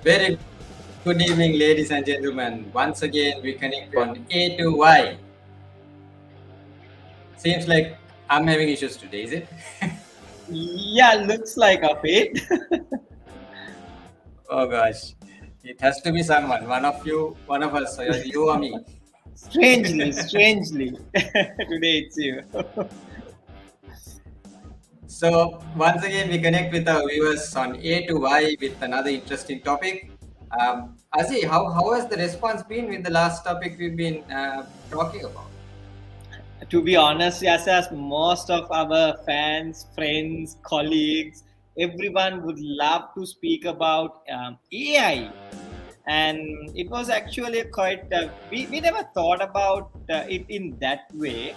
Very good evening, ladies and gentlemen. Once again, we connect on A to Y. Seems like I'm having issues today, is it? Yeah, looks like a fate. Oh gosh, it has to be someone. One of you, one of us, you or me. strangely. Today it's you. So once again, we connect with our viewers on A to Y with another interesting topic. Azi, how has the response been with the last topic we've been talking about? To be honest, yes, as most of our fans, friends, colleagues, everyone would love to speak about AI. And it was actually quite, we never thought about it in that way,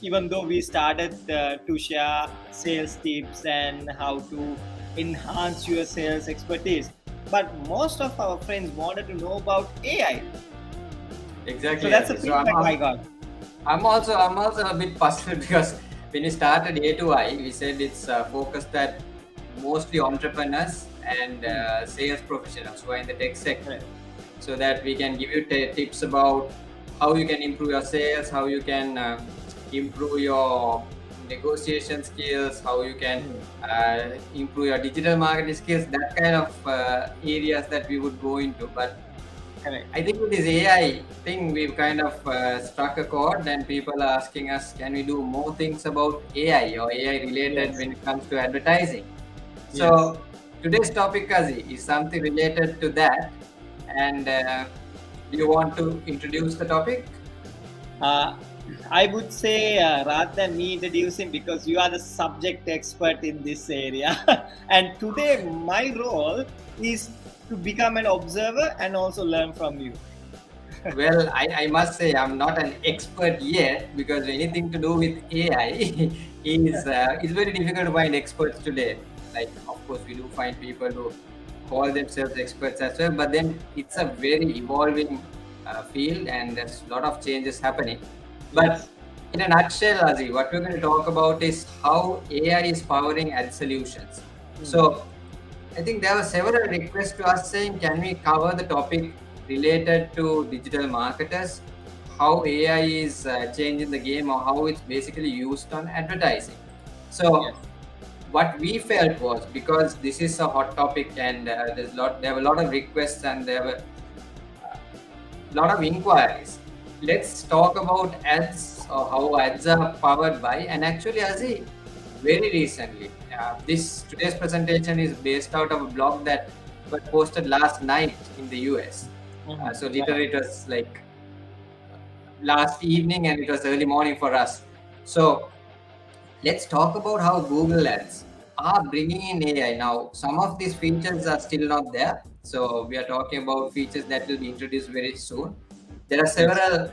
even though we started to share sales tips and how to enhance your sales expertise. But most of our friends wanted to know about AI. So Exactly, that's the Azi. So feedback I got. I'm also a bit puzzled because when we started A to I, we said it's focused at mostly entrepreneurs and sales professionals who are in the tech sector, Right. so that we can give you tips about how you can improve your sales, how you can improve your negotiation skills, how you can improve your digital marketing skills, that kind of areas that we would go into. But Correct. I think with this AI thing, we've kind of struck a chord, and people are asking us, can we do more things about AI or AI related Yes. when it comes to advertising? Yes. So today's topic, Kazi, is something related to that. And do you want to introduce the topic? Uh, I would say rather than me introducing, because you are the subject expert in this area, and today my role is to become an observer and also learn from you. Well, I must say I'm not an expert yet because anything to do with AI is it's very difficult to find experts today. Like, of course, we do find people who call themselves experts as well, but then it's a very evolving field and there's a lot of changes happening. But Yes. in a nutshell, Azi, what we're going to talk about is how AI is powering ad solutions. Hmm. So I think there were several requests to us saying, can we cover the topic related to digital marketers, how AI is changing the game, or how it's basically used on advertising. So, Yes. what we felt was, because this is a hot topic and there were a lot of requests and there were a lot of inquiries. Let's talk about ads or how ads are powered by. And actually, Azi, very recently, this today's presentation is based out of a blog that was posted last night in the US. Mhm. So Right. literally, it was like last evening and it was early morning for us. So let's talk about how Google Ads are bringing in AI now. Some of these features are still not there. So we are talking about features that will be introduced very soon. There are Yes. several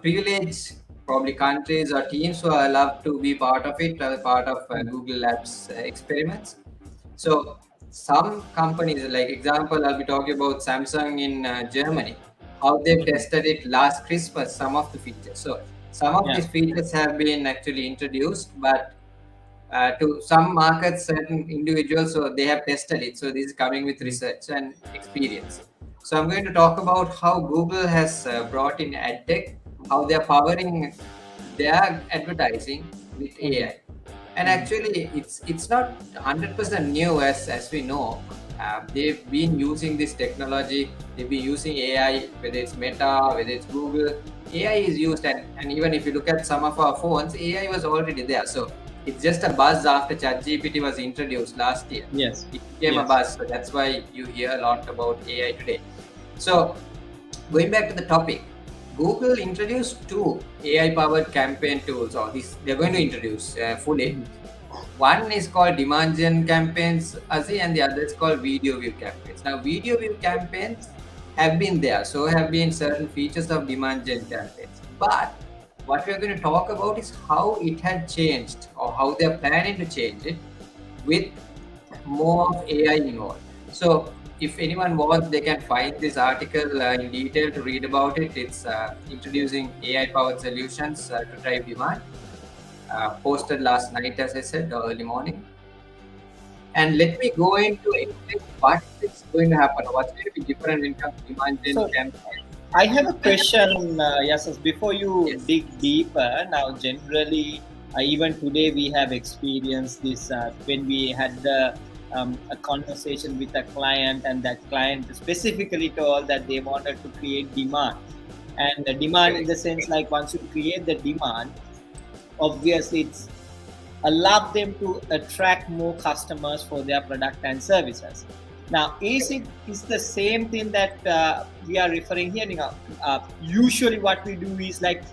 privileged, probably countries or teams who are allowed to be part of it, part of Hmm. Google Labs experiments. So some companies, like example, I'll be talking about Samsung in Germany, how they've Mhm. tested it last Christmas, some of the features. So some of Yeah. these features have been actually introduced, but to some markets, certain individuals, so they have tested it. So this is coming with research and experience. So I'm going to talk about how Google has brought in AdTech, how they're powering their advertising with Mhm. AI. And Mhm. actually, it's not 100% new as we know. They've been using this technology. They've been using AI, whether it's Meta, whether it's Google. AI is used, and even if you look at some of our phones, AI was already there. So it's just a buzz after ChatGPT was introduced last year. Yes. It became a Yes. buzz, so that's why you hear a lot about AI today. So going back to the topic, Google introduced two AI-powered campaign tools, or this they're going to introduce fully. Mhm. One is called demand gen campaigns, Azi, and the other is called video view campaigns. Now, video view campaigns have been there, so have been certain features of demand gen campaigns. But what we are going to talk about is how it had changed or how they are planning to change it with more of AI involved. So, if anyone wants, they can find this article in detail to read about it. It's introducing AI powered solutions to drive demand, posted last night, as I said, early morning. And let me go into explain what is going to happen, what's going to be different in terms of demand gen So campaign. I have a question, Yasas, before you Yes. dig deeper. Now, generally, even today we have experienced this when we had a conversation with a client, and that client specifically told that they wanted to create demand. And the demand in Correct. the sense like once you create the demand, obviously it's allow them to attract more customers for their product and services. Now, is the same thing that we are referring here? Usually, what we do is like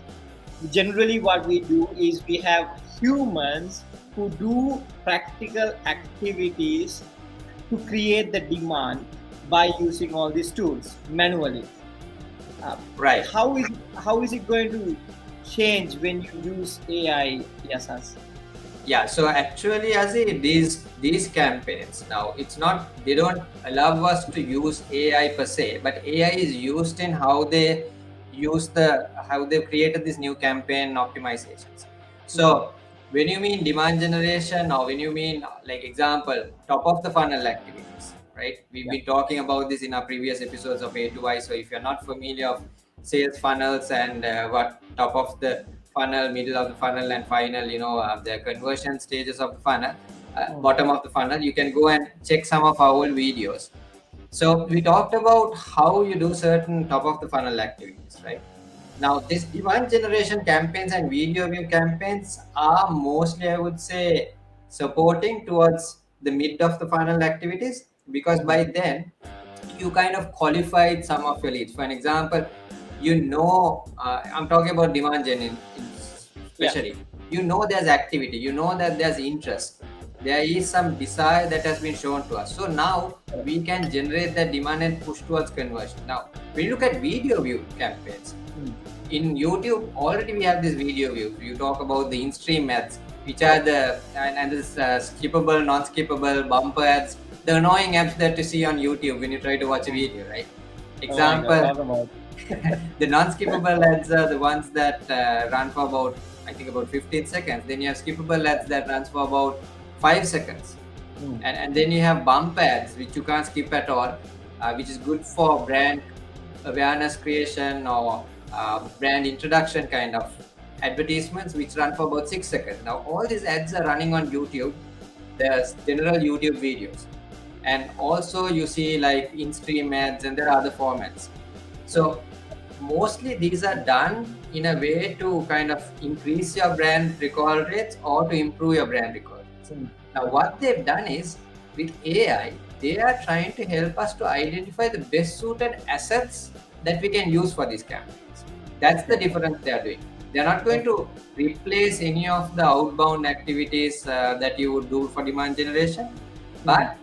generally what we do is we have humans who do practical activities to create the demand by using all these tools manually. Uh, Right. how is it going to change when you use AI, Yasas? Yeah, so actually, as these campaigns now, it's not they don't allow us to use AI per se, but AI is used in how they use how they've created this new campaign optimizations. Hmm. So when you mean demand generation, or when you mean like example top of the funnel activities, right? We've Yeah. been talking about this in our previous episodes of A2I. So if you're not familiar of sales funnels and what top of the funnel, middle of the funnel, and final, the conversion stages of the funnel, Hmm. bottom of the funnel, you can go and check some of our old videos. So we talked about how you do certain top of the funnel activities, right? Now, this demand generation campaigns and video view campaigns are mostly, I would say, supporting towards the mid of the funnel activities, because Hmm. by then you kind of qualified some of your leads. For an example, I'm talking about demand gen Yeah. especially. You know there's activity, you know that there's interest, there is some desire that has been shown to us. So now we can generate that demand and push towards conversion. Now, when you look at video view campaigns, Hmm. in YouTube already we have this video views. You talk about the in-stream ads, which are the and this skippable, non-skippable bumper ads, the annoying ads that you see on YouTube when you try to watch a Hmm. video, right? Oh my God, Example, talk about. the non-skippable ads are the ones that run for about, I think, about 15 seconds. Then you have skippable ads that runs for about 5 seconds, Hmm. and then you have bump ads which you can't skip at all, which is good for brand awareness creation or brand introduction kind of advertisements, which run for about 6 seconds. Now all these ads are running on YouTube. There's general YouTube videos, and also you see like in-stream ads, and there are other formats. So mostly these are done in a way to kind of increase your brand recall rates or to improve your brand recall rates. Hmm. Now, what they've done is with AI, they are trying to help us to identify the best suited assets that we can use for these campaigns. That's the Okay. difference they are doing. They're not going Okay. to replace any of the outbound activities that you would do for demand generation, Hmm. but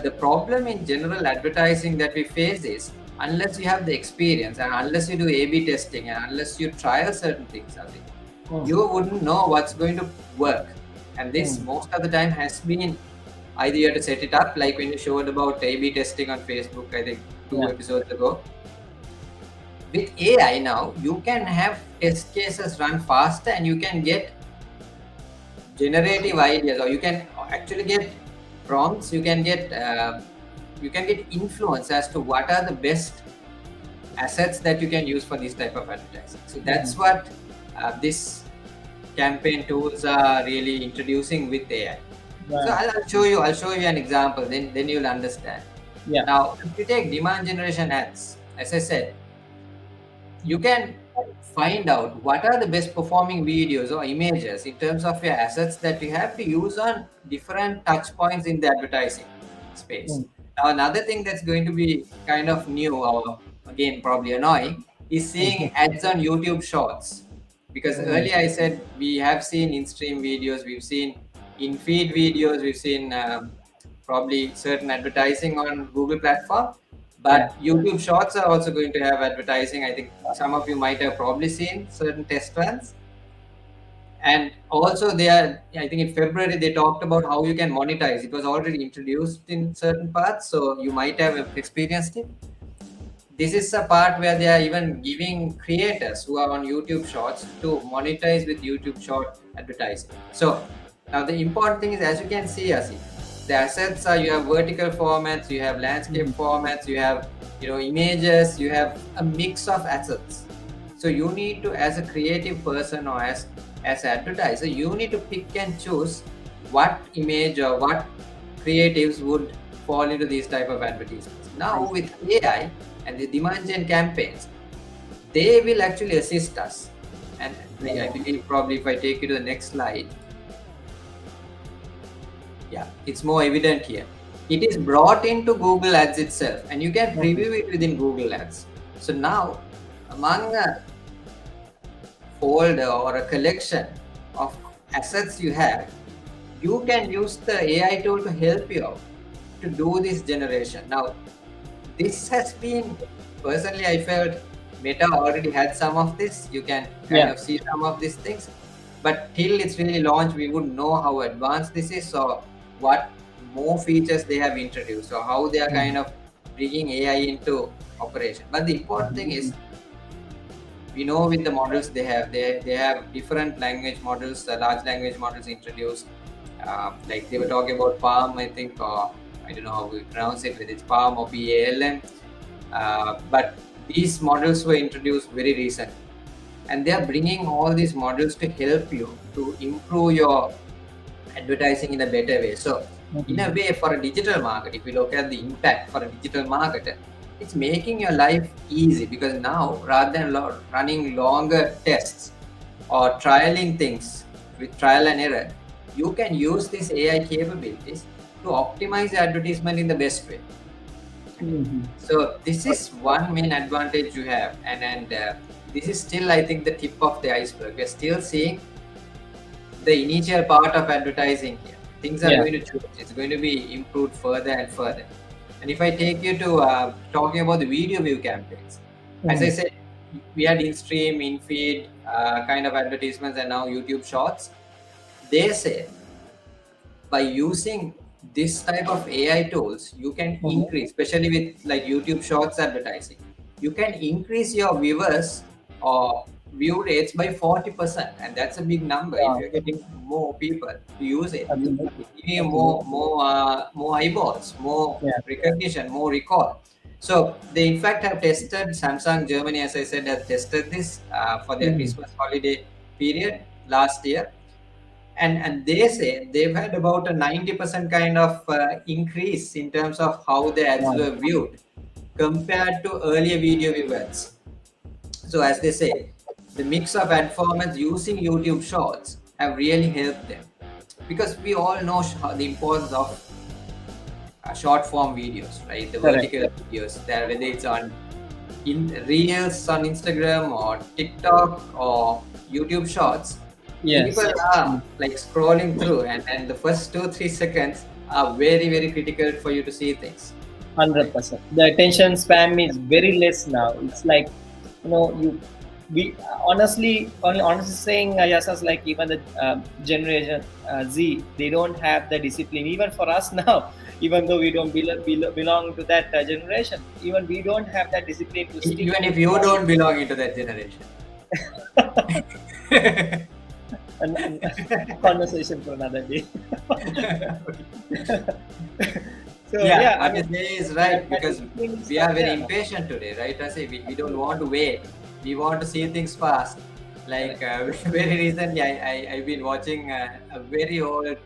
the problem in general advertising that we face is, unless you have the experience and unless you do A/B testing and unless you trial certain things, I think Hmm. you wouldn't know what's going to work. And this Hmm. most of the time has been either you have to set it up, like when you showed about A/B testing on Facebook, I think two Yeah. episodes ago. With AI now, you can have test cases run faster and you can get generative ideas, or you can actually get prompts, you can get influence as to what are the best assets that you can use for this type of advertising. So Hmm. that's what this campaign tools are really introducing with AI. So Right. I'll show you an example, then you'll understand. Yeah. Now if you take demand generation ads, as I said, you can find out what are the best performing videos or images in terms of your assets that you have to use on different touch points in the advertising space. Hmm. Now, another thing that's going to be kind of new, or again probably annoying, is seeing ads on YouTube Shorts. Because Hmm. earlier I said we have seen in-stream videos, we've seen in-feed videos, we've seen probably certain advertising on Google platform, Yeah. but YouTube Shorts are also going to have advertising. I think some of you might have probably seen certain test runs. And also, I think in February, they talked about how you can monetize. It was already introduced in certain parts, so you might have experienced it. This is a part where they are even giving creators who are on YouTube Shorts to monetize with YouTube Short advertising. So now the important thing is, as you can see, Asi, The assets are, you have vertical formats, you have landscape Mhm. formats, you have images, you have a mix of assets. So you need to, as a creative person or as an advertiser, you need to pick and choose what image or what creatives would fall into these type of advertisements. I Now see. with AI and the demand gen campaigns, they will actually assist us. And I Yeah. believe probably if I take you to the next slide, yeah, it's more evident here. It is brought into Google Ads itself, and you can Mhm. preview it within Google Ads. So now, among a folder or a collection of assets you have, you can use the AI tool to help you out to do this generation. Now, this has been, personally, I felt Meta already had some of this. You can kind Yeah. of see some of these things, but till it's really launched, we would know how advanced this is, or what more features they have introduced, or how they are kind Mhm. of bringing AI into operation. But the important thing is, we know with the models they have different language models, large language models introduced. Like they were talking about Palm, I think, or I don't know how we pronounce it, whether it's Palm or PALM. But these models were introduced very recently, and they are bringing all these models to help you to improve your advertising in a better way. So, in a Mhm. way, for a digital market, if you look at the impact for a digital marketer, it's making your life easy, because now rather than running longer tests or trialing things with trial and error, you can use these AI capabilities to optimize the advertisement in the best way. Okay. Mhm. So this is one main advantage you have, and this is still, I think, the tip of the iceberg. We're still seeing the initial part of advertising here. Things are Yeah. going to change. It's going to be improved further and further. And if I take you to talking about the video view campaigns, as I Mhm. said, we had in-stream, in-feed kind of advertisements, and now YouTube Shorts. They say by using this type of AI tools, you can Mhm. increase, especially with like YouTube Shorts advertising, you can increase your viewers or view rates by 40%, and that's a big number. If Yeah. you're getting more people to use it, Absolutely. it's giving you Absolutely. more eyeballs, more Yeah. recognition, more recall. So they in fact have tested, Samsung Germany, as I said, has tested this for their Mhm. Christmas holiday period last year, and they say they've had about a 90% kind of increase in terms of how the ads Wow. were viewed compared to earlier video events. So as they say, the mix of ad formats using YouTube Shorts have really helped them, because we all know the importance of short form videos, right? The Correct. vertical videos, that whether it's on in reels on Instagram or TikTok or YouTube Shorts, Yes. people are like scrolling through, and the first 2 3 seconds are very very critical for you to see things, right? 100%. The attention span is very less now. It's like, you we honestly saying, Yasas, like even the generation Z, they don't have the discipline. Even for us now, even though we don't belong to that generation, even we don't have that discipline to stick Even to if you one don't belong into that generation. an conversation for another day. So Yeah, yeah, I what you mean, say is right, that because discipline is we not are very there now. impatient today, right? I say we don't Absolutely want to wait. We want to see things fast. Like correct. very recently, I've been watching a very old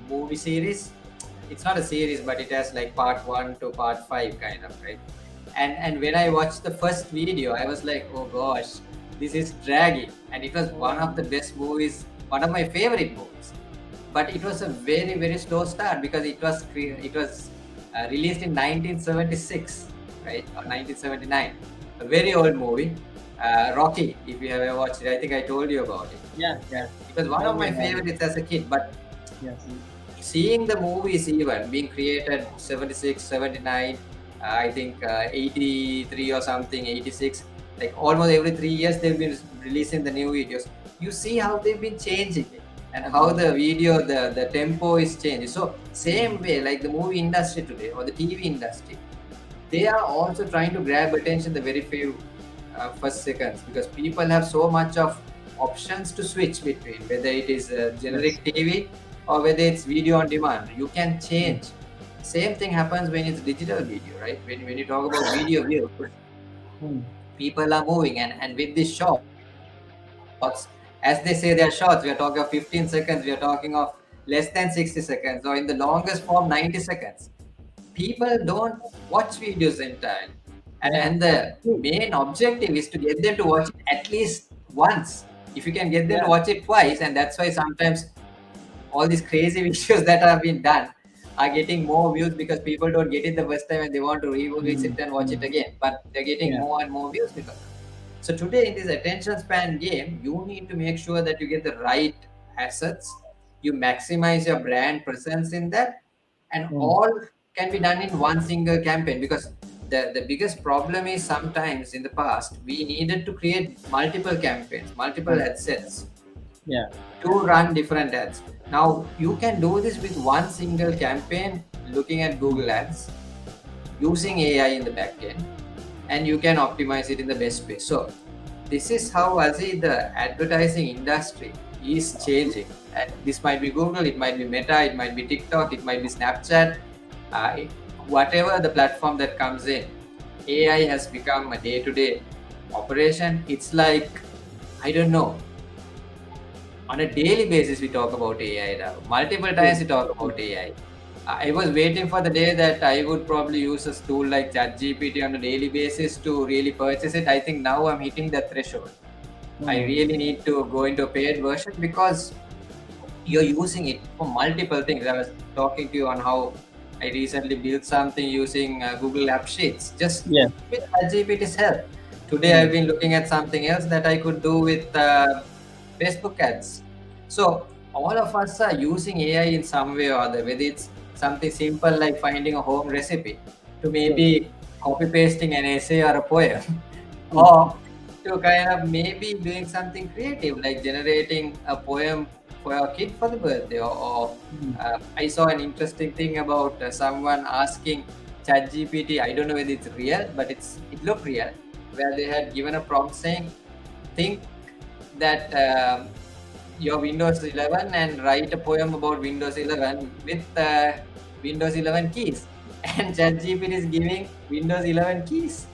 movie series. It's not a series, but it has like part one to part five, kind of, right? And when I watched the first video, I was like, oh gosh, this is dragging. And it was one of the best movies, one of my favorite movies. But it was a very very slow start, because it was released in 1976, right, or 1979, a very old movie. Rocky, if you have ever watched it, I think I told you about it. Yeah, And yeah. it was one Now of we my have it. favorites as a kid. But Yes. seeing the movies even being created 76, 79, I think 83 or something, 86, like almost every 3 years they've been releasing the new videos. You see how they've been changing it, and how the Absolutely. video, the tempo is changing. So same Mhm. way, like the movie industry today or the TV industry, they are also trying to grab attention the very few first seconds, because people have so much of options to switch between, whether it is Yes. generic TV or whether it's video on demand, you can change. Same thing happens when it's digital video, right? When you talk about video views, Hmm. people are moving, and with these shorts, as they say, they are shorts. We are talking of 15 seconds, we are talking of less than 60 seconds, or in the longest form 90 seconds. People don't watch videos entirely, and Yeah. the main objective is to get them to watch it at least once. If you can get them to Yeah. watch it twice, and that's why sometimes all these crazy videos that have been done are getting more views because people don't get it the first time and they want to Hmm. revisit and watch it Hmm. again, but they're getting Yeah. more and more views because of it. So today in this attention span game, you need to make sure that you get the right assets, you maximize your brand presence in that, and Hmm. all can be done in one single campaign. Because the biggest problem is sometimes in the past we needed to create multiple campaigns, multiple Hmm. ad sets Yeah. to run different ads. Now you can do this with one single campaign looking at Google Ads using AI in the backend, and you can optimize it in the best way. So this is how Azi, the advertising industry is changing. And this might be Google, it might be Meta, it might be TikTok, it might be Snapchat, whatever the platform that comes in. AI has become a day-to-day operation. It's like, I don't know, on a daily basis we talk about AI now. Multiple times we talk about AI. I was waiting for the day that I would probably use a tool like ChatGPT on a daily basis to really purchase it. I think now I'm hitting the threshold. I Hmm. really need to go into a paid version because you're using it for multiple things. I was talking to you on how I recently built something using Google App Sheets just Yeah. with ChatGPT's help. Today Hmm. I've been looking at something else that I could do with Facebook ads. So all of us are using AI in some way or other, whether it's something simple like finding a home recipe, to Yes. maybe copy pasting an essay or a poem, Hmm. or to kind of maybe doing something creative like generating a poem for your kid for the birthday, or Hmm. I saw an interesting thing about someone asking ChatGPT. I don't know whether it's real, but it looked real, where they had given a prompt saying, think that your Windows 11 and write a poem about Windows 11 with Windows 11 keys. And ChatGPT is giving Windows 11 keys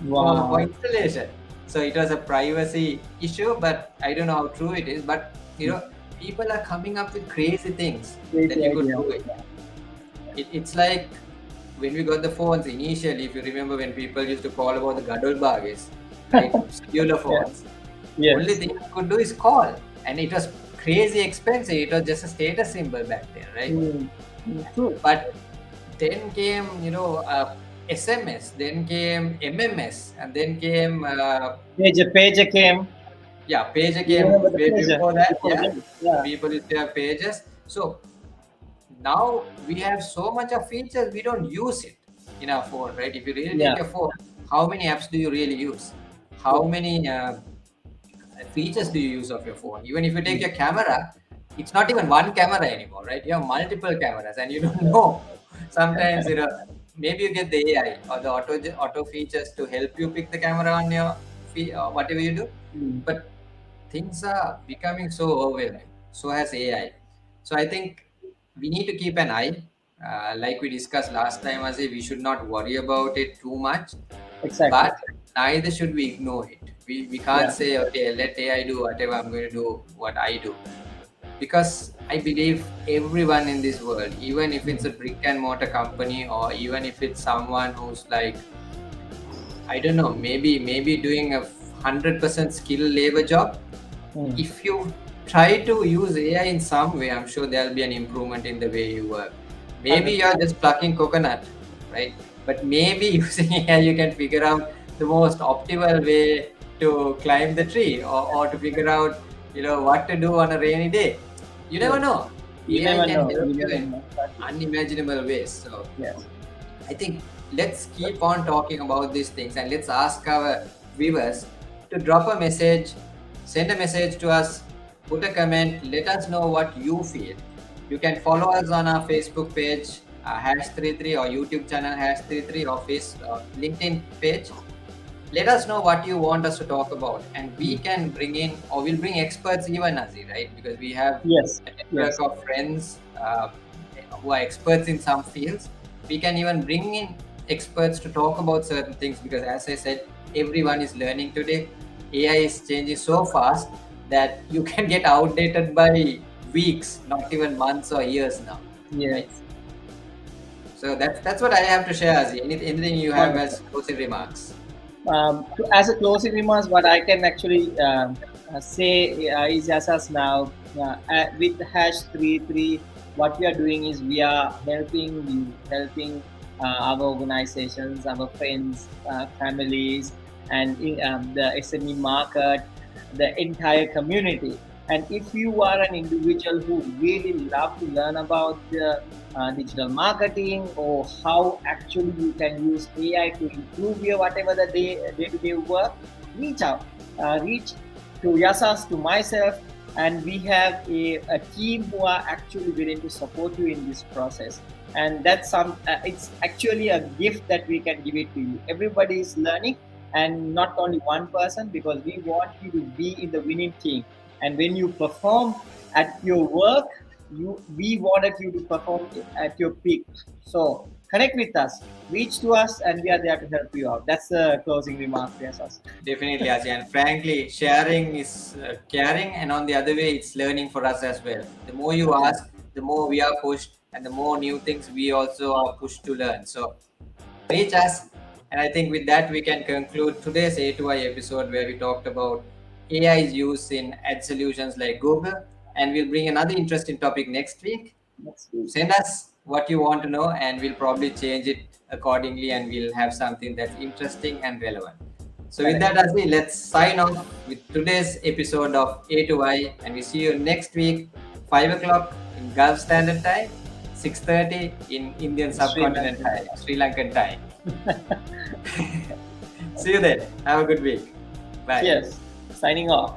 for Wow. installation. So it was a privacy issue, but I don't know how true it is. But people are coming up with crazy things Great that you could idea. do it. It's like when we got the phones initially, if you remember when people used to call about the Gadol Bagis, right? Cellular Yeah. phones. Only Yes. thing you could do is call, and it was crazy expensive. It was just a status symbol back then, right? Hmm. Hmm. True. But then came, SMS, then came MMS, and then came, Pager came. pager You came remember the way pager before that. before Yeah, them? Yeah. people used to have pages. So now we have so much of features, we don't use it in our phone, right? If you really take Yeah. your phone, how many apps do you really use? How True. many features do you use of your phone? Even if you take Hmm. your camera, it's not even one camera anymore, right? You have multiple cameras, and you don't know. Sometimes maybe you get the AI or the auto features to help you pick the camera on your or whatever you do, Hmm. but things are becoming so overwhelming. So has AI. So I think we need to keep an eye. Like we discussed last time, as we should not worry about it too much, Exactly. but neither should we ignore it. We can't Yeah. say, okay, let AI do whatever, I'm going to do what I do. Because I believe everyone in this world, even if it's Hmm. a brick and mortar company, or even if it's someone who's like, I don't know, maybe doing a 100% skill labor job, Hmm. if you try to use AI in some way, I'm sure there'll be an improvement in the way you work. Maybe you're 100%. just plucking coconut, right? But maybe using AI, you can figure out the most optimal way to climb the tree, or to figure out, what to do on a rainy day. You never Yes. know. You AI never can know. help You you never in know. Exactly. unimaginable ways. So Yes. I think let's keep on talking about these things, and let's ask our viewers to drop a message, send a message to us, put a comment, let us know what you feel. You can follow us on our Facebook page, #33, or YouTube channel #33, or LinkedIn page. let us know what you want us to talk about, and we can bring in, or we'll bring experts even, Azi, right? Because we have Yes, a yes, network of friends who are experts in some fields. We can even bring in experts to talk about certain things, because as I said, everyone is learning today. AI is changing so fast that you can get outdated by weeks, not even months or years now, right? yes. So that's what I have to share, Azi. Anything you have as Wonderful. closing remarks? As a closing remarks, what I can actually say is just as now with #33, what we are doing is we are helping you, helping our organizations, our friends, families, and the SME market, the entire community. And if you are an individual who really love to learn about the digital marketing, or how actually you can use AI to improve your whatever the day-to-day work, reach out, reach to Yasas, to myself, and we have a team who are actually willing to support you in this process. And that's it's actually a gift that we can give it to you. Everybody is learning, and not only one person, because we want you to be in the winning team. And when you perform at your work, we wanted you to perform at your peak. So connect with us, reach to us, and we are there to help you out. That's the closing remark. Yes, us. Definitely, Ajay. And frankly, sharing is caring, and on the other way, it's learning for us as well. The more you Yes. ask, the more we are pushed, and the more new things we also are pushed to learn. So, reach us. And I think with that, we can conclude today's A2I episode, where we talked about AI's use in ad solutions like Google. And we'll bring another interesting topic next week. Next week. Send us what you want to know, and we'll probably change it accordingly, and we'll have something that's interesting and relevant. So with that, Correct. Asmi, let's sign off with today's episode of A to I, and we see you next week, 5 o'clock in Gulf Standard Time, 6:30 in Indian Sri subcontinent Lankan. time, Sri Lankan time. See you then. Have a good week. Bye. Cheers. Signing off.